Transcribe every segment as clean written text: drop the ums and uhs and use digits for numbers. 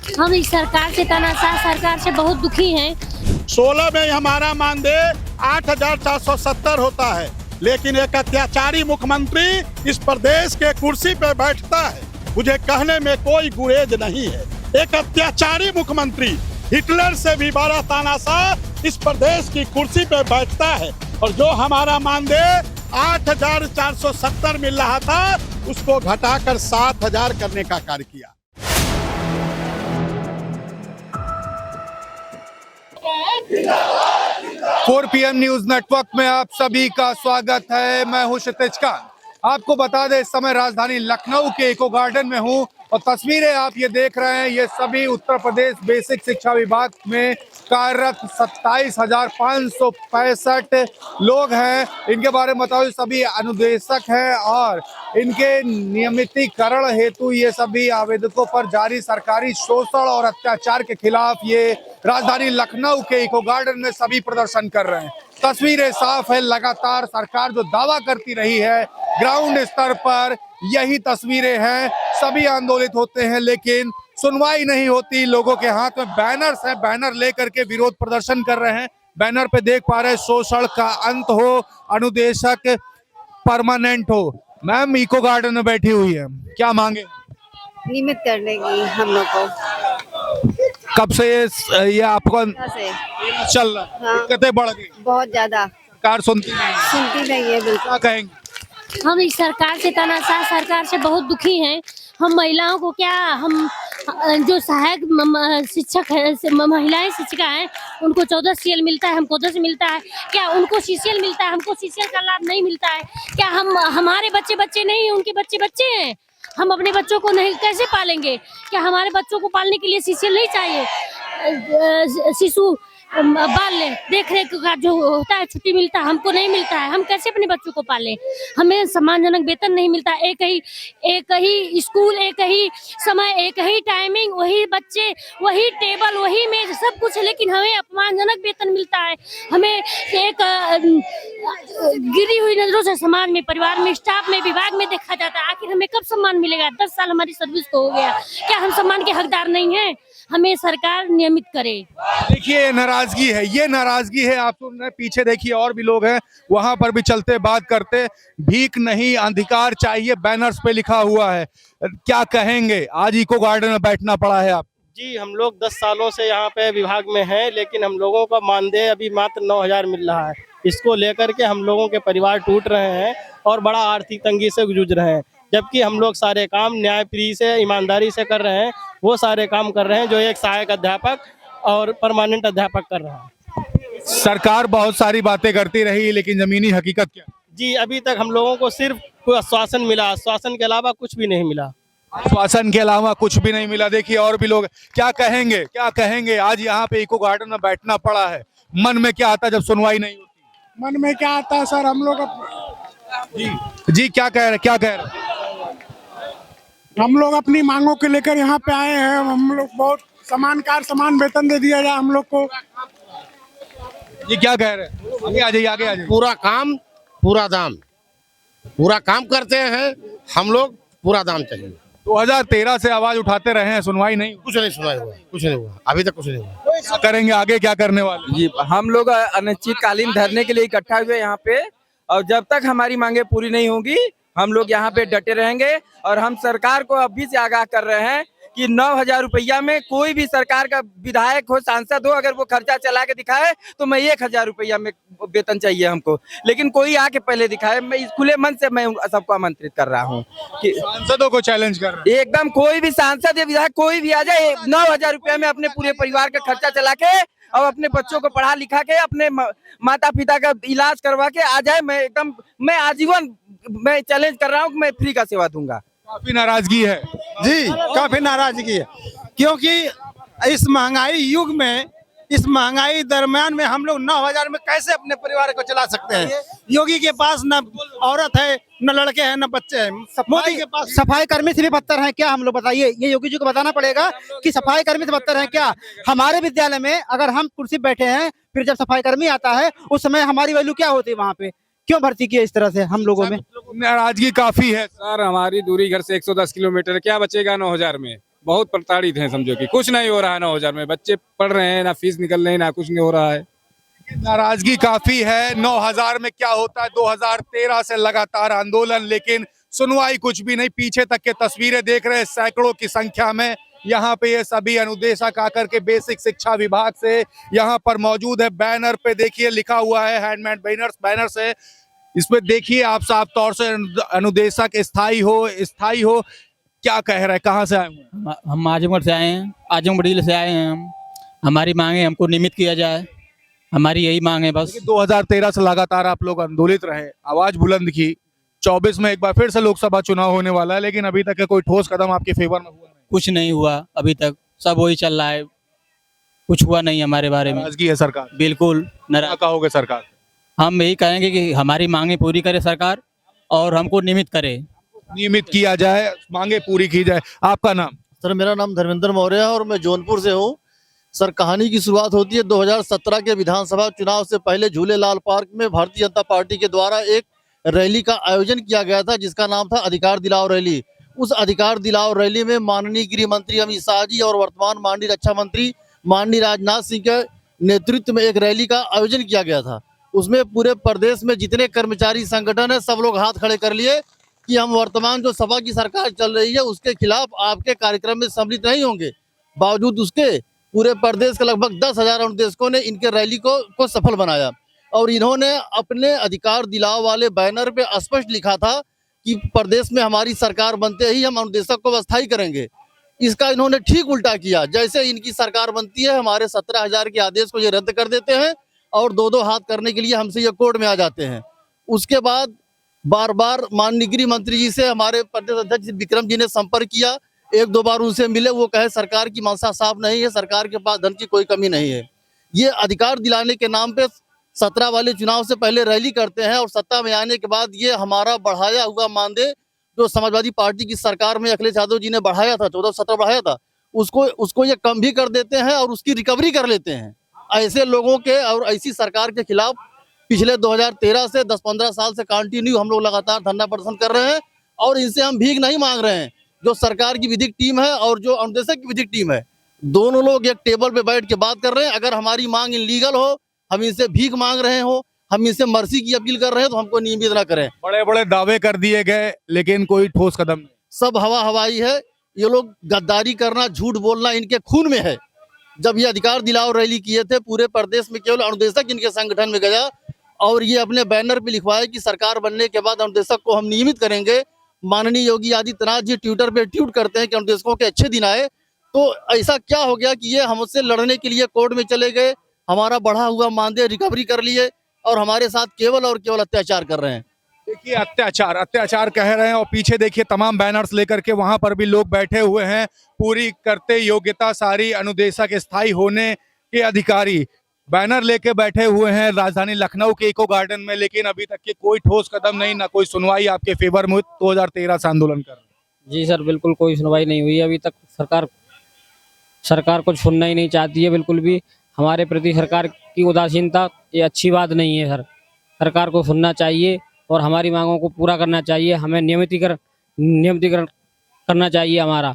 हम इस सरकार से, तानाशाह सरकार से बहुत दुखी हैं। 16 में हमारा मानदेय 8,470 होता है, लेकिन एक अत्याचारी मुख्यमंत्री इस प्रदेश के कुर्सी पे बैठता है। मुझे कहने में कोई गुरेज नहीं है। एक अत्याचारी मुख्यमंत्री, हिटलर से भी बड़ा तानाशाह इस प्रदेश की कुर्सी पे बैठता है, और जो हमारा मानदेय 8,470 मिल रहा था उसको घटाकर 7,000 करने का कार्य किया। फोर PM न्यूज नेटवर्क में आप सभी का स्वागत है। मैं हूं क्षितिज खान। आपको बता दें, इस समय राजधानी लखनऊ के इको गार्डन में हूं और तस्वीरें आप ये देख रहे हैं, ये सभी उत्तर प्रदेश बेसिक शिक्षा विभाग में कार्यरत 27,565 लोग हैं। इनके बारे में बताओ, सभी अनुदेशक हैं और इनके नियमितीकरण हेतु ये सभी आवेदकों पर जारी सरकारी शोषण और अत्याचार के खिलाफ ये राजधानी लखनऊ के इको गार्डन में सभी प्रदर्शन कर रहे हैं। तस्वीरें साफ है, लगातार सरकार जो दावा करती रही है ग्राउंड स्तर पर यही तस्वीरें हैं। सभी आंदोलित होते हैं लेकिन सुनवाई नहीं होती। लोगों के हाथ में बैनर्स हैं, बैनर लेकर के विरोध प्रदर्शन कर रहे हैं। बैनर पे देख पा रहे हैं, शोषण का अंत हो, अनुदेशक परमानेंट हो। मैम इको गार्डन में बैठी हुई है, क्या मांगे? नियमित करने की हम लोग को। कब से ये आपको से चल रहा है? हाँ। दिक्कतें बढ़ गई, बहुत ज्यादा सरकार सुनती नहीं, सुनती नहीं है बिल्कुल। क्या कहेंगे? हम इस सरकार से, तानाशाह सरकार से बहुत दुखी हैं। हम महिलाओं को क्या, हम जो सहायक शिक्षक है, महिलाएं शिक्षिका हैं, उनको 14 CL मिलता है, हमको 10 मिलता है। क्या उनको CCL मिलता है? हमको CCL का लाभ नहीं मिलता है। क्या हमारे बच्चे नहीं, उनके बच्चे हैं? हम अपने बच्चों को नहीं कैसे पालेंगे? क्या हमारे बच्चों को पालने के लिए CCL नहीं चाहिए? शिशु बाल ले देख रेख का जो होता है, छुट्टी मिलता है, हमको नहीं मिलता है। हम कैसे अपने बच्चों को पालें? हमें सम्मानजनक वेतन नहीं मिलता। एक ही स्कूल, एक ही समय, एक ही टाइमिंग, वही बच्चे, वही टेबल, वही मेज, सब कुछ, लेकिन हमें अपमानजनक वेतन मिलता है। हमें एक गिरी हुई नजरों से समाज में, परिवार में, स्टाफ में, विभाग में देखा जाता है। आखिर हमें कब सम्मान मिलेगा? 10 साल हमारी सर्विस को हो गया, क्या हम सम्मान के हकदार नहीं हैं? हमें सरकार नियमित करे। देखिए नाराजगी है, ये नाराजगी है। आप सुन रहे, पीछे देखिए और भी लोग हैं, वहां पर भी चलते बात करते। भीख नहीं, अधिकार चाहिए, बैनर्स पे लिखा हुआ है। क्या कहेंगे? आज इको गार्डन में बैठना पड़ा है आप। जी, हम लोग 10 सालों से यहाँ पे विभाग में हैं, लेकिन हम लोगों का मानदेय अभी मात्र 9,000 मिल रहा है। इसको लेकर के हम लोगों के परिवार टूट रहे हैं और बड़ा आर्थिक तंगी से जूझ रहे हैं, जबकि हम लोग सारे काम न्यायप्रिय से, ईमानदारी से कर रहे हैं। वो सारे काम कर रहे हैं जो एक सहायक अध्यापक और परमानेंट अध्यापक कर रहा है। सरकार बहुत सारी बातें करती रही, लेकिन जमीनी हकीकत क्या? जी, अभी तक हम लोगों को सिर्फ कोई आश्वासन मिला, आश्वासन के अलावा कुछ भी नहीं मिला। आश्वासन के अलावा कुछ भी नहीं मिला। देखिए और भी लोग, क्या कहेंगे, क्या कहेंगे? आज यहाँ पे इको गार्डन में बैठना पड़ा है, मन में क्या आता जब सुनवाई नहीं होती? मन में क्या आता है सर, हम लोग जी क्या कह रहे, क्या कह रहे? हम लोग अपनी मांगों के लेकर यहाँ पे आए हैं। हम लोग बहुत समान वेतन दे दिया जाए हम लोग को। ये क्या कह रहे हैं? आगे आ जाइए, आगे आ जाइए। पूरा काम पूरा दाम, पूरा काम करते हैं हम लोग, पूरा दाम चाहिए। 2013 से आवाज उठाते रहे हैं, सुनवाई नहीं, कुछ नहीं सुनाई हुआ, कुछ नहीं हुआ, अभी तक कुछ नहीं हुआ। क्या करेंगे आगे, क्या करने वाले? जी, हम लोग अनिश्चितकालीन धरने के लिए इकट्ठा हुए यहाँ पे, और जब तक हमारी मांगे पूरी नहीं होंगी हम लोग यहाँ पे डटे रहेंगे। और हम सरकार को अभी से आगाह कर रहे हैं कि 9,000 रुपया में कोई भी सरकार का विधायक हो, सांसद हो, अगर वो खर्चा चला के दिखाए तो मैं 1,000 रुपया में वेतन चाहिए हमको, लेकिन कोई आके पहले दिखाए। मैं इस खुले मन से मैं सबको आमंत्रित कर रहा हूँ कि सांसदों को चैलेंज कर रहे हैं। एकदम कोई भी सांसद या विधायक कोई भी आ जाए, 9,000 रुपया में अपने पूरे परिवार का खर्चा चला के और अपने बच्चों को पढ़ा लिखा के, अपने माता पिता का इलाज करवा के आ जाए। मैं आजीवन मैं चैलेंज कर रहा हूँ कि मैं फ्री का सेवा दूंगा। काफी नाराजगी है जी, काफी नाराजगी है, क्योंकि इस महंगाई युग में, इस महंगाई दरमियान में हम लोग 9,000 में कैसे अपने परिवार को चला सकते हैं? योगी के पास न औरत है, न लड़के हैं, न बच्चे हैं। मोदी के पास सफाई कर्मी से भी बदतर हैं क्या? हम लोग बताइए, ये योगी जी को बताना पड़ेगा कि सफाई कर्मी से बदतर हैं क्या? हमारे विद्यालय में अगर हम कुर्सी बैठे हैं, फिर जब सफाई कर्मी आता है उस समय हमारी वैल्यू क्या होती है? वहाँ पे क्यों भर्ती किया इस तरह से हम लोगों में? नाराजगी काफी है सर। हमारी दूरी घर से 110 किलोमीटर, क्या बचेगा 9,000 में? बहुत प्रताड़ित हैं, समझो कि कुछ नहीं हो रहा है 9,000 में। बच्चे पढ़ रहे हैं, ना फीस निकल रही है, ना कुछ नहीं हो रहा है। नाराजगी काफी है। 9,000 में क्या होता है, 2013 से लगातार आंदोलन, लेकिन सुनवाई कुछ भी नहीं। पीछे तक के तस्वीरें देख रहे हैं, सैकड़ों की संख्या में यहाँ पे ये सभी अनुदेशक आकर के बेसिक शिक्षा विभाग से यहाँ पर मौजूद है। बैनर पे देखिए लिखा हुआ है, हैंडमेड बैनर से, इस पे देखिए आप साफ तौर से अनुदेशक स्थायी हो। क्या कह रहे हैं, कहाँ से आए हैं? हम आजमगढ़ से आए हैं, आजमगढ़ जिले से आए हैं हम। हमारी मांगे हमको नियमित किया जाए, हमारी यही मांग है बस। 2013 से लगातार आप लोग आंदोलित रहे, आवाज बुलंद की। 24 में एक बार फिर से लोकसभा चुनाव होने वाला है, लेकिन अभी तक कोई ठोस कदम आपके फेवर में हुआ नहीं? कुछ नहीं हुआ अभी तक, सब वही चल रहा है, कुछ हुआ नहीं हमारे बारे में। नाराजगी है सरकार? बिल्कुल क्या कहोगे सरकार? हम यही कहेंगे कि हमारी मांगे पूरी करे सरकार और हमको नियमित करे, नियमित किया जाए, मांगे पूरी की जाए। आपका नाम? सर मेरा नाम धर्मेंद्र मौर्य है और मैं जौनपुर से हूँ। सर कहानी की शुरुआत होती है 2017 के विधानसभा चुनाव से पहले झूलेलाल पार्क में भारतीय जनता पार्टी के द्वारा एक रैली का आयोजन किया गया था, जिसका नाम था अधिकार दिलाओ रैली। उस अधिकार दिलाओ रैली में माननीय गृह मंत्री अमित शाह जी और वर्तमान माननीय रक्षा मंत्री माननीय राजनाथ सिंह के नेतृत्व में एक रैली का आयोजन किया गया था। उसमें पूरे प्रदेश में जितने कर्मचारी संगठन है सब लोग हाथ खड़े कर लिए कि हम वर्तमान जो सपा की सरकार चल रही है उसके खिलाफ आपके कार्यक्रम में सम्मिलित नहीं होंगे। बावजूद उसके पूरे प्रदेश के लगभग 10,000 अनुदेशकों ने इनके रैली को सफल बनाया और इन्होंने अपने अधिकार दिलाओ वाले बैनर पे स्पष्ट लिखा था कि प्रदेश में हमारी सरकार बनते ही हम अनुदेशक को अस्थायी करेंगे। इसका इन्होंने ठीक उल्टा किया। जैसे इनकी सरकार बनती है हमारे 17,000 के आदेश को ये रद्द कर देते हैं और दो हाथ करने के लिए हमसे ये कोर्ट में आ जाते हैं। उसके बाद बार बार माननीय गृह मंत्री जी से हमारे प्रदेश अध्यक्ष विक्रम जी ने संपर्क किया, 1-2 बार उनसे मिले, वो कहे सरकार की मंशा साफ नहीं है, सरकार के पास धन की कोई कमी नहीं है। ये अधिकार दिलाने के नाम पे 17 वाले चुनाव से पहले रैली करते हैं और सत्ता में आने के बाद ये हमारा बढ़ाया हुआ मानदेय जो समाजवादी पार्टी की सरकार में अखिलेश यादव जी ने बढ़ाया था, 14-17 बढ़ाया था, उसको ये कम भी कर देते हैं और उसकी रिकवरी कर लेते हैं। ऐसे लोगों के और ऐसी सरकार के खिलाफ पिछले 2013 से 10-15 साल से कंटिन्यू हम लोग लगातार धरना प्रदर्शन कर रहे हैं और इनसे हम भीख नहीं मांग रहे हैं। जो सरकार की विधिक टीम है और जो अनुदेशक की विधिक टीम है, दोनों लोग एक टेबल पे बैठ के बात कर रहे हैं। अगर हमारी मांग इलीगल हो, हम इनसे भीख मांग रहे हो, हम इनसे मर्सी की अपील कर रहे हैं तो हमको नियमित ना करें। बड़े बड़े दावे कर दिए गए लेकिन कोई ठोस कदम नहीं। सब हवा हवाई है। ये लोग गद्दारी करना, झूठ बोलना इनके खून में है। जब ये अधिकार दिलाओ रैली किए थे पूरे प्रदेश में केवल अनुदेशक इनके संगठन में गया और ये अपने बैनर पे लिखवाए कि सरकार बनने के बाद अनुदेशक को हम नियमित करेंगे। माननीय योगी आदित्यनाथ जी ट्विटर पे ट्वीट करते हैं कि अनुदेशकों के अच्छे दिन आए। तो ऐसा क्या हो गया कि ये हमसे लड़ने के लिए कोर्ट में चले गए, हमारा बढ़ा हुआ मानदेय रिकवरी कर लिए और हमारे साथ केवल और केवल अत्याचार कर रहे हैं। देखिए अत्याचार कह रहे हैं और पीछे देखिए तमाम बैनर्स लेकर के वहां पर भी लोग बैठे हुए हैं। पूरी करते योग्यता सारी अनुदेशक स्थायी होने के अधिकारी बैनर लेके बैठे हुए हैं राजधानी लखनऊ के इको गार्डन में, लेकिन अभी तक के कोई ठोस कदम नहीं, ना कोई सुनवाई आपके फेवर में। 2013 से आंदोलन कर रहे हैं। जी सर, बिल्कुल कोई सुनवाई नहीं हुई अभी तक। सरकार को सुनना ही नहीं चाहती है बिल्कुल भी। हमारे प्रति सरकार की उदासीनता ये अच्छी बात नहीं है सर। सरकार को सुनना चाहिए और हमारी मांगों को पूरा करना चाहिए। हमें नियमितीकरण करना चाहिए, हमारा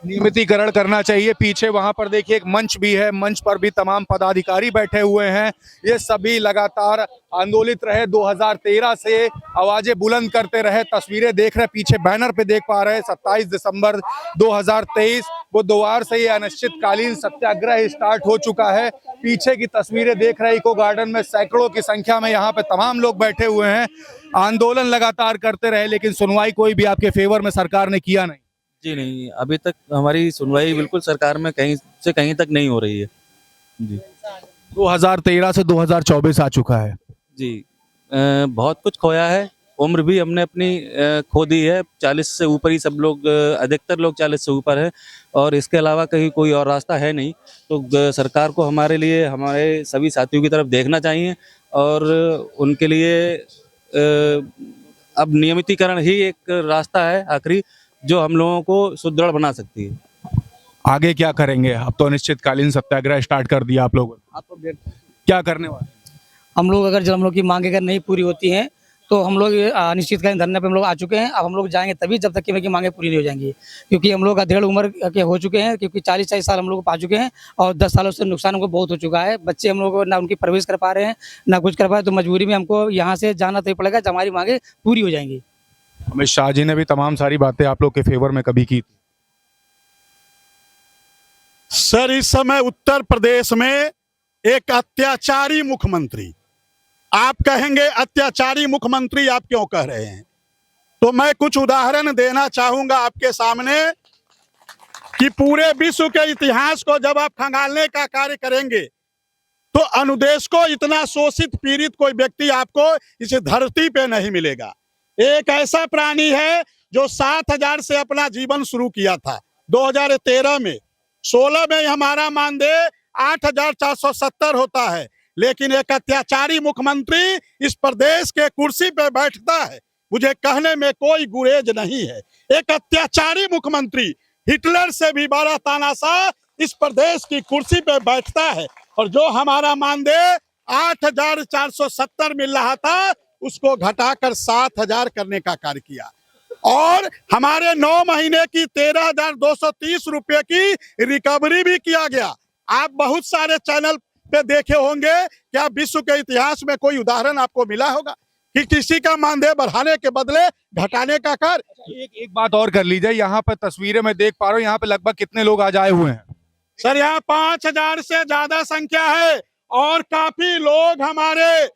नियमितीकरण करना चाहिए। पीछे वहां पर देखिए एक मंच भी है, मंच पर भी तमाम पदाधिकारी बैठे हुए हैं। ये सभी लगातार आंदोलित रहे, 2013 से आवाजें बुलंद करते रहे। तस्वीरें देख रहे, पीछे बैनर पे देख पा रहे हैं 27 दिसंबर 2023 बुधवार से ये अनिश्चितकालीन सत्याग्रह स्टार्ट हो चुका है। पीछे की तस्वीरें देख रहे इको गार्डन में सैकड़ों की संख्या में यहाँ पे तमाम लोग बैठे हुए हैं। आंदोलन लगातार करते रहे लेकिन सुनवाई कोई भी आपके फेवर में सरकार ने किया नहीं। जी नहीं, अभी तक हमारी सुनवाई बिल्कुल सरकार में कहीं से कहीं तक नहीं हो रही है जी। 2013 से 2024 आ चुका है जी। बहुत कुछ खोया है, उम्र भी हमने अपनी खो दी है। 40 से ऊपर ही सब लोग, अधिकतर लोग 40 से ऊपर है और इसके अलावा कहीं कोई और रास्ता है नहीं। तो सरकार को हमारे लिए, हमारे सभी साथियों की तरफ देखना चाहिए और उनके लिए अब नियमितीकरण ही एक रास्ता है आखिरी जो हम लोगों को सुदृढ़ बना सकती है। आगे क्या करेंगे? अब तो अनिश्चितकालीन सत्याग्रह स्टार्ट कर दिया आप लोगों ने, क्या करने वाले? हम लोग अगर जब हम लोग की मांगे अगर नहीं पूरी होती हैं तो हम लोग अनिश्चितकालीन धरने पे हम लोग आ चुके हैं। अब हम लोग जाएंगे तभी जब तक कि हमारी मांगे पूरी नहीं हो जाएंगी, क्योंकि हम लोग अधेड़ उम्र के हो चुके हैं, क्योंकि 40-40 साल हम लोग पा चुके हैं और 10 सालों से नुकसान हमको बहुत हो चुका है। बच्चे हम लोग ना उनकी परवरिश कर पा रहे हैं ना कुछ कर पा रहे, तो मजबूरी में हमको यहाँ से जाना तो पड़ेगा जब हमारी मांगे पूरी हो जाएंगी। अमित शाह जी ने भी तमाम सारी बातें आप लोग के फेवर में कभी की थी? सर, इस समय उत्तर प्रदेश में एक अत्याचारी मुख्यमंत्री, आप कहेंगे अत्याचारी मुख्यमंत्री आप क्यों कह रहे हैं, तो मैं कुछ उदाहरण देना चाहूंगा आपके सामने कि पूरे विश्व के इतिहास को जब आप खंगालने का कार्य करेंगे तो अनुदेश को इतना शोषित पीड़ित कोई व्यक्ति आपको इस धरती पे नहीं मिलेगा। एक ऐसा प्राणी है जो 7,000 से अपना जीवन शुरू किया था 2013 में, 16 में हमारा मानदेय 8,470 होता है, लेकिन एक अत्याचारी मुख्यमंत्री इस प्रदेश के कुर्सी पे बैठता है, मुझे कहने में कोई गुरेज नहीं है। एक अत्याचारी मुख्यमंत्री हिटलर से भी बड़ा तानाशाह इस प्रदेश की कुर्सी पे बैठता है, और जो हमारा मानदेय 8,470 मिल रहा था उसको घटाकर 7,000 करने का कार्य किया, और हमारे 9 महीने की 13,230 रुपए की रिकवरी भी किया गया। आप बहुत सारे चैनल पे देखे होंगे, क्या विश्व के इतिहास में कोई उदाहरण आपको मिला होगा कि किसी का मानदेय बढ़ाने के बदले घटाने का कार्य? एक बात और कर लीजिए, यहाँ पर तस्वीरें मैं देख पा रहा हूँ, यहाँ पे लगभग कितने लोग आज आए हुए हैं? सर, यहाँ 5,000 से ज्यादा संख्या है, और काफी लोग हमारे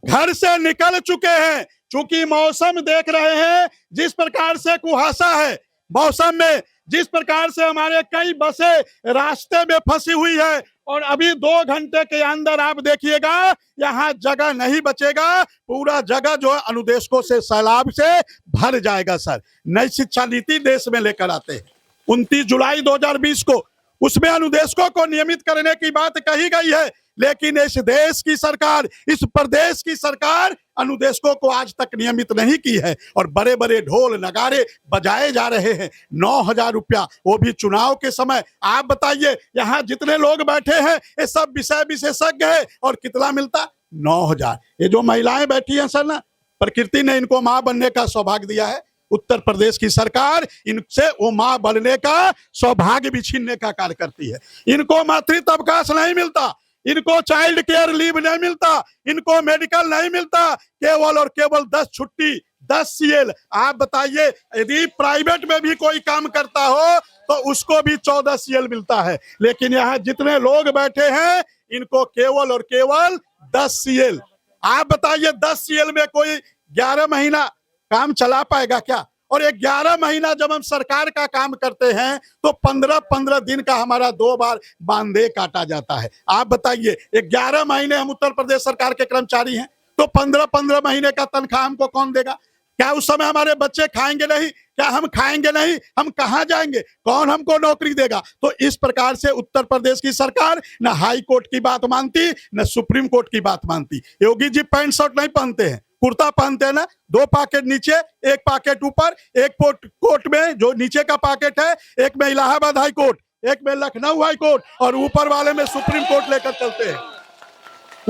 घर से निकल चुके हैं, चूंकि मौसम देख रहे हैं जिस प्रकार से कुहासा है, मौसम में जिस प्रकार से हमारे कई बसें रास्ते में फंसी हुई है, और अभी 2 घंटे के अंदर आप देखिएगा यहाँ जगह नहीं बचेगा, पूरा जगह जो है अनुदेशकों से सैलाब से भर जाएगा। सर, नई शिक्षा नीति देश में लेकर आते हैं 29 जुलाई 2020 को, उसमें अनुदेशकों को नियमित करने की बात कही गई है, लेकिन इस देश की सरकार, इस प्रदेश की सरकार अनुदेशकों को आज तक नियमित नहीं की है, और बड़े बड़े ढोल नगारे बजाए जा रहे हैं। 9,000 रुपया, वो भी चुनाव के समय। आप बताइए, यहाँ जितने लोग बैठे हैं ये सब विषय विशेषज्ञ है, और कितना मिलता? 9,000। ये जो महिलाएं बैठी हैं सर ना, प्रकृति ने इनको माँ बनने का सौभाग्य दिया है, उत्तर प्रदेश की सरकार इनसे वो माँ बनने का सौभाग्य भी छीनने का कार्य करती है। इनको मातृत्व अवकाश नहीं मिलता, इनको चाइल्ड केयर लीव नहीं मिलता, इनको मेडिकल नहीं मिलता, केवल और केवल 10 छुट्टी, 10 CL। आप बताइए, यदि प्राइवेट में भी कोई काम करता हो तो उसको भी 14 CL मिलता है, लेकिन यहाँ जितने लोग बैठे हैं इनको केवल और केवल 10 CL। आप बताइए, 10 CL में कोई 11 महीना काम चला पाएगा क्या? और 11 महीना जब हम सरकार का काम करते हैं तो 15-15 दिन का हमारा 2 बार मानदेय काटा जाता है। आप बताइए, 11 महीने हम उत्तर प्रदेश सरकार के कर्मचारी हैं, तो 15-15 महीने का तनख्वाह हमको कौन देगा? क्या उस समय हमारे बच्चे खाएंगे नहीं? क्या हम खाएंगे नहीं? हम कहाँ जाएंगे? कौन हमको नौकरी देगा? तो इस प्रकार से उत्तर प्रदेश की सरकार न हाई कोर्ट की बात मानती, न सुप्रीम कोर्ट की बात मानती। योगी जी पैंट शर्ट नहीं पहनते हैं, कुर्ता पहनते हैं ना, 2 पॉकेट नीचे, 1 पॉकेट ऊपर, एक कोट में जो नीचे का पॉकेट है, एक में इलाहाबाद हाई कोर्ट, एक में लखनऊ हाई कोर्ट, और ऊपर वाले में सुप्रीम कोर्ट लेकर चलते हैं।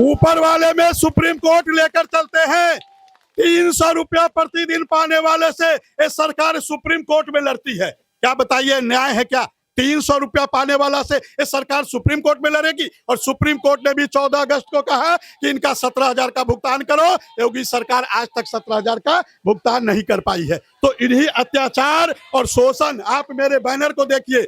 ऊपर वाले में सुप्रीम कोर्ट लेकर चलते हैं। 300 रुपया प्रतिदिन पाने वाले से ये सरकार सुप्रीम कोर्ट में लड़ती है। क्या बताइए, न्याय है क्या? 300 रुपया पाने वाला से ये सरकार सुप्रीम कोर्ट में लड़ेगी, और सुप्रीम कोर्ट ने भी 14 अगस्त को कहा कि इनका 17,000 का भुगतान करो। योगी सरकार आज तक 17,000 का भुगतान नहीं कर पाई है। तो इन्हीं अत्याचार और शोषण, आप मेरे बैनर को देखिए,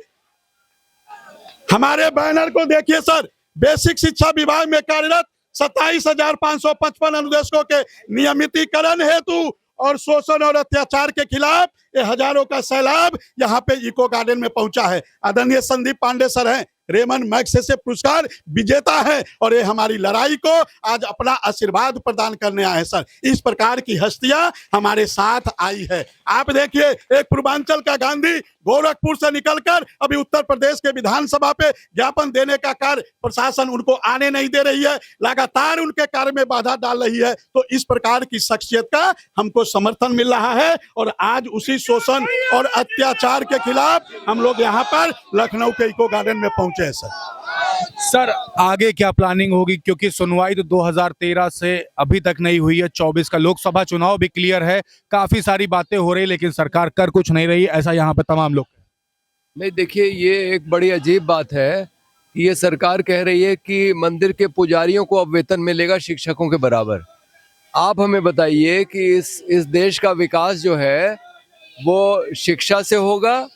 हमारे बैनर को देखिए सर, बेसिक शिक्षा विभाग में कार्यरत 27,555 अनुदेशकों के नियमितीकरण हेतु और शोषण और अत्याचार के खिलाफ ये हजारों का सैलाब यहाँ पे इको गार्डन में पहुंचा है। आदरणीय संदीप पांडे सर हैं, रेमन मैग्सेसे पुरस्कार विजेता है, और ये हमारी लड़ाई को आज अपना आशीर्वाद प्रदान करने आए हैं सर। इस प्रकार की हस्तियां हमारे साथ आई है। आप देखिए, एक पूर्वांचल का गांधी गोरखपुर से निकलकर अभी उत्तर प्रदेश के विधानसभा पे ज्ञापन देने का कार्य प्रशासन उनको आने नहीं दे रही है, लगातार उनके कार्य में बाधा डाल रही है। तो इस प्रकार की शख्सियत का हमको समर्थन मिल रहा है, और आज उसी शोषण और अत्याचार के खिलाफ हम लोग यहाँ पर लखनऊ के इको गार्डन में पहुंचे हैं सर। सर आगे क्या प्लानिंग होगी, क्योंकि सुनवाई तो 2013 से अभी तक नहीं हुई है, 24 का लोकसभा चुनाव भी क्लियर है, काफी सारी बातें हो रही लेकिन सरकार कर कुछ नहीं रही, ऐसा यहाँ पे तमाम लोग। नहीं, देखिए ये एक बड़ी अजीब बात है। ये सरकार कह रही है कि मंदिर के पुजारियों को अब वेतन मिलेगा शिक्षकों के बराबर। आप हमें बताइए कि इस देश का विकास जो है वो शिक्षा से होगा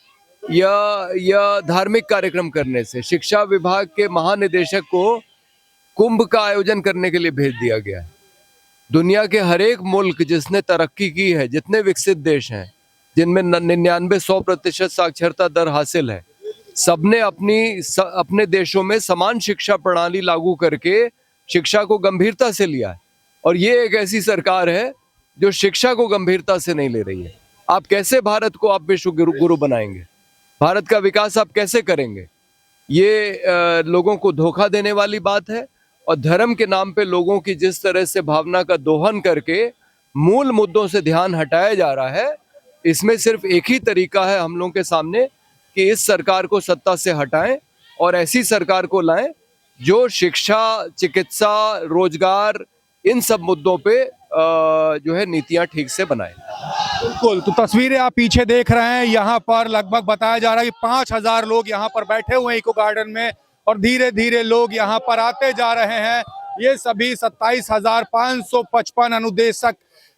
या धार्मिक कार्यक्रम करने से। शिक्षा विभाग के महानिदेशक को कुंभ का आयोजन करने के लिए भेज दिया गया है। दुनिया के हर एक मुल्क जिसने तरक्की की है, जितने विकसित देश हैं जिनमें 99-100% साक्षरता दर हासिल है, सबने अपने देशों में समान शिक्षा प्रणाली लागू करके शिक्षा को गंभीरता से लिया है। और ये एक ऐसी सरकार है जो शिक्षा को गंभीरता से नहीं ले रही है। आप कैसे भारत को आप विश्व गुरु बनाएंगे? भारत का विकास आप कैसे करेंगे? ये लोगों को धोखा देने वाली बात है। और धर्म के नाम पे लोगों की जिस तरह से भावना का दोहन करके मूल मुद्दों से ध्यान हटाया जा रहा है, इसमें सिर्फ एक ही तरीका है हम लोगों के सामने कि इस सरकार को सत्ता से हटाएं और ऐसी सरकार को लाएं जो शिक्षा, चिकित्सा, रोजगार, इन सब मुद्दों पे जो है नीतियां ठीक से बनाए। बिल्कुल, तो तस्वीरें आप पीछे देख रहे हैं, यहाँ पर लगभग बताया जा रहा है कि 5000 लोग यहाँ पर बैठे हुए हैं इको गार्डन में और धीरे धीरे लोग यहाँ पर आते जा रहे हैं। ये सभी 27,555 अनुदेशक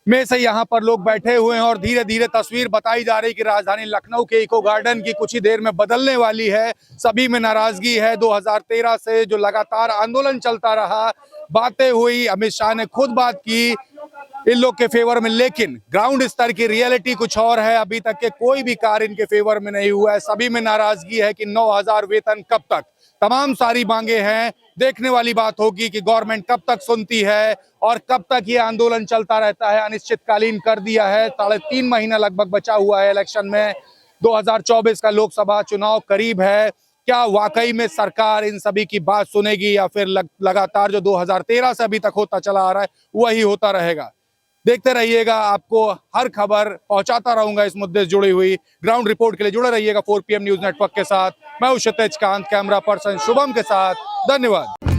में से यहाँ पर लोग बैठे हुए हैं और धीरे धीरे तस्वीर बताई जा रही कि राजधानी लखनऊ के इको गार्डन की कुछ ही देर में बदलने वाली है। सभी में नाराजगी है। 2013 से जो लगातार आंदोलन चलता रहा, बातें हुई, अमित शाह ने खुद बात की इन लोग के फेवर में, लेकिन ग्राउंड स्तर की रियलिटी कुछ और है। अभी तक के कोई भी कार्य इनके फेवर में नहीं हुआ है। सभी में नाराजगी है कि 9000 वेतन कब तक, तमाम सारी मांगे हैं। देखने वाली बात होगी कि गवर्नमेंट कब तक सुनती है और कब तक ये आंदोलन चलता रहता है। अनिश्चितकालीन कर दिया है। 3.5 महीना लगभग बचा हुआ है इलेक्शन में। 2024 का लोकसभा चुनाव करीब है। क्या वाकई में सरकार इन सभी की बात सुनेगी या फिर लगातार जो 2013 से अभी तक होता चला आ रहा है वही होता रहेगा? देखते रहिएगा, आपको हर खबर पहुंचाता रहूंगा इस मुद्दे से जुड़ी हुई। ग्राउंड रिपोर्ट के लिए जुड़े रहिएगा 4PM न्यूज नेटवर्क के साथ। मैं हूं क्षितिज कांत, कैमरा पर्सन शुभम के साथ। धन्यवाद।